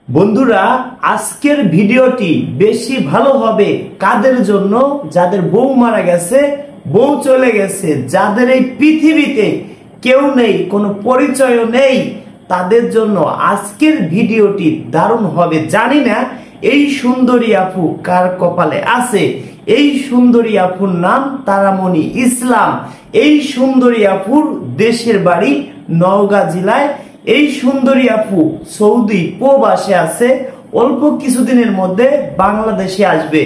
বন্ধুরা, আজকের ভিডিওটি বেশি ভালো হবে কাদের জন্য? যাদের বউ মারা গেছে, বউ চলে গেছে, যাদের এই পৃথিবীতে কেউ নেই, কোনো পরিচয়ও নেই, তাদের জন্য আজকের ভিডিওটি দারুণ হবে। জানি না এই সুন্দরী আপু কার কপালে আছে। এই সুন্দরী আপুর নাম তারামণি ইসলাম। এই সুন্দরী আপুর দেশের বাড়ি নওগাঁ জেলায়। এই সুন্দরী আপু সৌদি প্রবাসে আছে, অল্প কিছুদিনের মধ্যে বাংলাদেশে আসবে।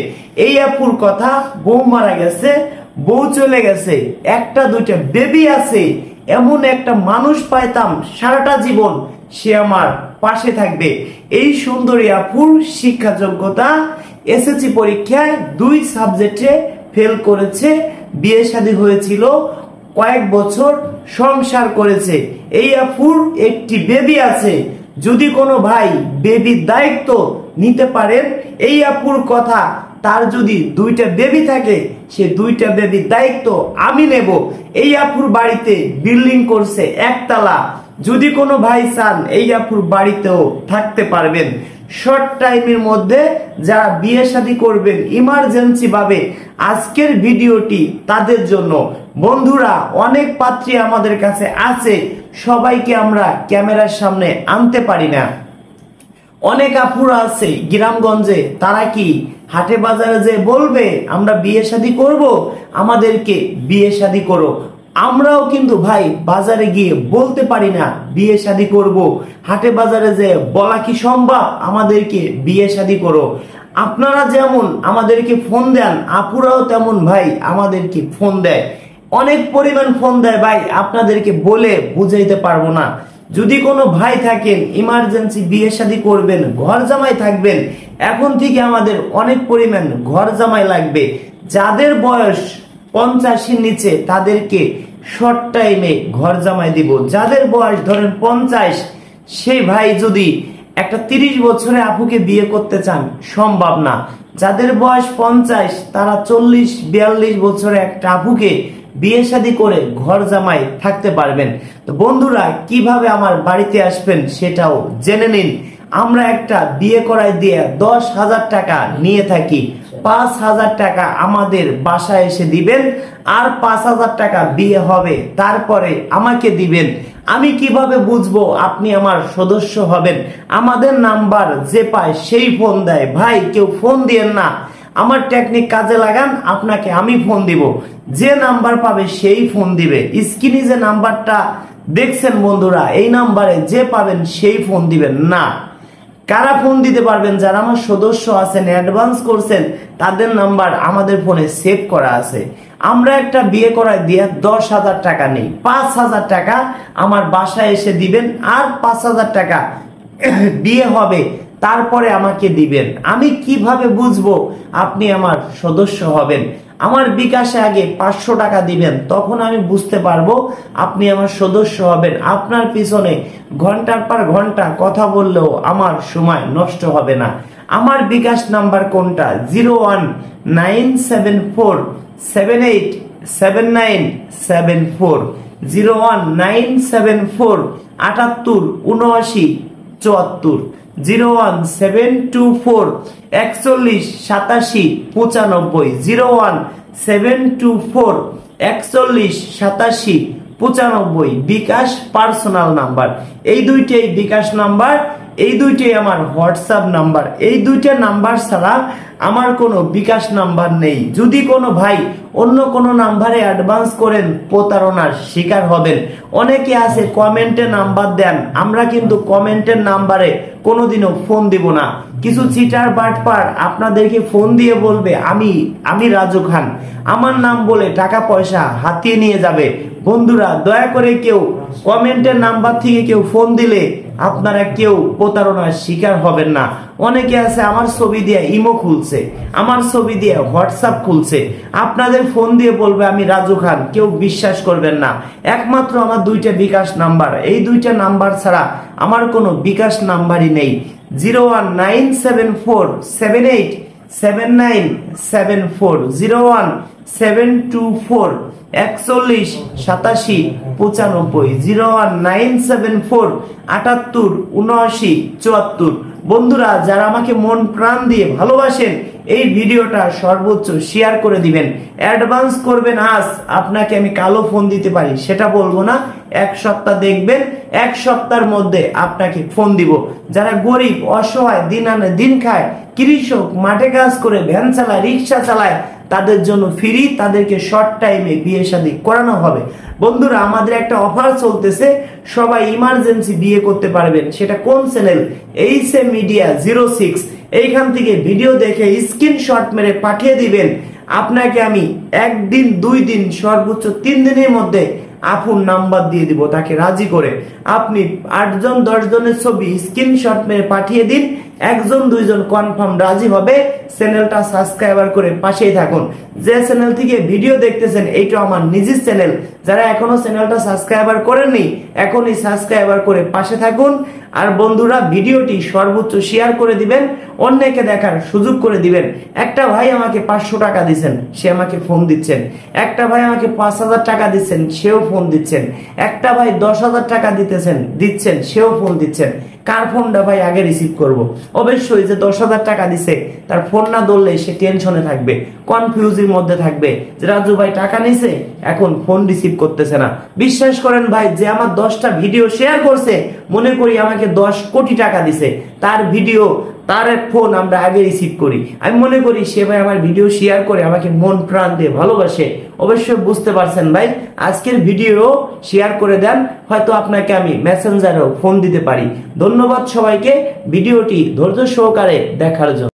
এই আপুর কথা, বউ মারা গেছে, বউ চলে গেছে, একটা দুইটা বেবি আছে, এমন একটা মানুষ পাইতাম সারাটা জীবন সে আমার পাশে থাকবে। এই সুন্দরী আপুর শিক্ষা যোগ্যতা এসএসসি পরীক্ষায় 2 সাবজেক্টে ফেল করেছে, বিয়ে শাদী হয়েছিল, কয়েক বছর সংসার করেছে। এই আপুর একটি বেবি আছে। যদি কোনো ভাই বেবির দায়িত্ব নিতে পারেন, এই আপুর কথা, তার যদি 2টা বেবি থাকে, সে 2টা বেবির দায়িত্ব আমি নেব। এই আপুর বাড়িতে বিল্ডিং করছে একতলা। যদি কোনো ভাই চান, এই আপুর বাড়িতেও থাকতে পারবেন। শর্ট টাইমের মধ্যে যারা বিয়ে শাদী করবেন ইমার্জেন্সি ভাবে, আজকের ভিডিওটি তাদের জন্য। বন্ধুরা, অনেক পাত্রী আমাদের কাছে আছে, সবাইকে আমরা ক্যামেরার সামনে আনতে পারি না। অনেক আপুরা আছে গ্রামগঞ্জে, তারা কি হাটে বাজারে যে বলবে আমরা বিয়ে শাদী করব, আমাদেরকে বিয়ে শাদী করো। আমরাও কিন্তু ভাই বাজারে গিয়ে বলতে পারি না বিয়ে শাদী করব। হাটে বাজারে যে বলা কি সম্ভব আমাদেরকে বিয়ে শাদী করো? আপনারা যেমন আমাদেরকে ফোন দেন, আপুরাও তেমন ভাই আমাদেরকে ফোন দেয়, অনেক পরিমাণ ফোন দেয় ভাই, আপনাদেরকে বলে বুঝাইতে পারবো না। যদি কোনো ভাই থাকেন ইমার্জেন্সি বিয়ে শাদী করবেন, ঘর জামাই থাকবেন, এখন থেকে আমাদের অনেক পরিমাণ ঘর জামাই লাগবে। যাদের বয়স 50-এর নিচে তাদেরকে শর্ট টাইমে ঘর জামাই দিব। যাদের বয়স ধরেন 50, সেই ভাই যদি একটা 30 বছরে আপুকে বিয়ে করতে চান, সম্ভব না। যাদের বয়স 50, তারা 40-42 বছরে একটা আপুকে বিয়ে শাদী করে ঘর জামাই থাকতে পারবেন। তো বন্ধুরা, কিভাবে আমার বাড়িতে আসবেন সেটাও জেনে নিন। আমরা একটা বিয়ে করাই দিয়ে 10,000 টাকা নিয়ে থাকি। 5,000 টাকা আমাদের বাসায় এসে দিবেন, আর 5,000 টাকা বিয়ে হবে তারপরে আমাকে দিবেন। আমি কিভাবে বুঝবো আপনি আমার সদস্য হবেন? আমাদের নাম্বার যে পায় সেই ফোন দেয়। ভাই, কেউ ফোন দিয়েন না, আমার টেকনিক কাজে লাগান, আপনাকে আমি ফোন দিব। যে নাম্বার পাবে সেই ফোন দিবে। স্ক্রিনে যে নাম্বারটা দেখছেন বন্ধুরা, এই নাম্বারে যে পাবেন সেই ফোন দিবেন না। কারা ফোন দিতে পারবেন? যারা আমার সদস্য আছেন, অ্যাডভান্স করছেন, তাদের নাম্বার আমাদের ফোনে সেভ করা আছে। আমরা একটা বিয়ে করায় দিয়ে 10,000 টাকা নেই, 5,000 টাকা আমার বাসায় এসে দিবেন, আর 5,000 টাকা বিয়ে হবে তারপরে আমাকে দিবেন। আমি কিভাবে বুঝবো আপনি আমার সদস্য হবেন? আমার বিকাশে আগে 500 টাকা দিবেন, তখন আমি বুঝতে পারবো আপনি আমার সদস্য হবেন। আপনার পিছনে ঘন্টার পর ঘন্টা কথা বললেও আমার সময় নষ্ট হবে না। আমার বিকাশ নাম্বার কোনটা? 01974787974, 01974787974, 01724418795, 01724418795 বিকাশ পার্সোনাল নাম্বার। এই দুইটাই বিকাশ নাম্বার, এই দুইটাই আমার হোয়াটসঅ্যাপ নাম্বার। এই দুইটা নাম্বার ছাড়া আমার কোনো বিকাশ নাম্বার নেই। যদি কোনো ভাই অন্য কোনো নাম্বারে অ্যাডভান্স করেন, প্রতারণার শিকার হবেন। অনেকে আছে কমেন্টে নাম্বার দেন, আমরা কিন্তু কমেন্টের নাম্বারে কোনোদিনও ফোন দিব না। কিছু চিটার বাটপার আপনাদেরকে ফোন দিয়ে বলবে আমি রাজু খান, আমার নাম বলে টাকা পয়সা হাতিয়ে নিয়ে যাবে। বন্ধুরা, দয়া করে কেউ কমেন্টের নাম্বার থেকে কেউ ফোন দিলে আপনারা কেউ প্রতারণার শিকার হবেন না। অনেকে আছে আমার ছবি দিয়ে ইমো খুলছে, আমার ছবি দিয়ে হোয়াটসঅ্যাপ খুলছে, আপনাদের ফোন দিয়ে বলবে আমি রাজু খান। কেউ বিশ্বাস করবেন না। একমাত্র আমার 2টা বিকাশ নাম্বার, এই 2টা নাম্বার ছাড়া আমার কোনো বিকাশ নাম্বারই নেই। 01974787974, 724 41 87 95, 01974 78 79 74। বন্ধুরা যারা আমাকে মন প্রাণ দিয়ে ভালোবাসেন, এই ভিডিওটা সর্বোচ্চ শেয়ার করে দিবেন। অ্যাডভান্স করবেন, আজ আপনাকে আমি কালো ফোন দিতে পারি সেটা বলবো না, এক সপ্তাহ দেখবেন, এক সপ্তাহের মধ্যে আপনাকে ফোন দিব। যারা গরিব অসহায়, দিন আনে দিন খায়, কৃষক, মাঠে কাজ করে, ভ্যান চালায়, রিক্সা চালায়, তাদের জন্য ফ্রি, তাদেরকে শর্ট টাইমে বিয়ে শাদী করানো হবে। বন্ধুরা আমাদের একটা অফার চলতেছে, সবাই ইমার্জেন্সি বিয়ে করতে পারবেন। সেটা কোন চ্যানেল? H A media 06। এইখান থেকে ভিডিও দেখে স্ক্রিনশট মেরে পাঠিয়ে দিবেন। আপনাকে আমি একদিন 2 দিন সর্বোচ্চ 3 দিনের মধ্যে আপুর নাম্বার দিয়ে দিব, তাকে রাজি করে। আপনি 8 জন 10 জনের ছবি স্ক্রিনশট মেরে পাঠিয়ে দিন, 1 জন 2 জন কনফার্ম রাজি হবে। চ্যানেলটা সাবস্ক্রাইবার করে পাশেই থাকুন। যে চ্যানেল থেকে ভিডিও দেখতেছেন এইটা আমার নিজের চ্যানেল, যারা এখনো চ্যানেলটা সাবস্ক্রাইবার করেননি এখনই সাবস্ক্রাইবার করে পাশে থাকুন। আর বন্ধুরা ভিডিওটি সর্বোচ্চ শেয়ার করে দিবেন, অন্যকে দেখার সুযোগ করে দিবেন। একটা ভাই আমাকে 500 টাকা দিচ্ছেন, সে আমাকে ফোন দিচ্ছেন। একটা ভাই আমাকে 5000 টাকা দিচ্ছেন, সেও ফোন দিচ্ছেন। একটা ভাই 10,000 টাকা দিচ্ছেন, সেও ফোন দিচ্ছেন। কার ফোনটা ভাই আগে রিসিভ করব? অবশ্যই যে 10,000 টাকা দিছে তার ফোন না ধরলে সে টেনশনে থাকবে, কনফিউজের মধ্যে থাকবে যে রাজু ভাই টাকা নিছে এখন ফোন রিসিভ করতেছে না। বিশ্বাস করেন ভাই, যে আমার 10টা ভিডিও শেয়ার করছে, মনে করি আমাকে 10 কোটি টাকা দিছে, তার ভিডিও তার ফোন আমরা আগে রিসিভ করি। আমি মনে করি সে ভাই আমার ভিডিও শেয়ার করে আমাকে মন প্রাণ দিয়ে ভালোবাসে। অবশ্যই বুঝতে পারছেন ভাই, আজকের ভিডিও শেয়ার করে দেন, হয়তো আপনাকে আমি মেসেঞ্জারেও ফোন দিতে পারি। ধন্যবাদ সবাইকে ভিডিওটি ধৈর্য সহকারে দেখার জন্য।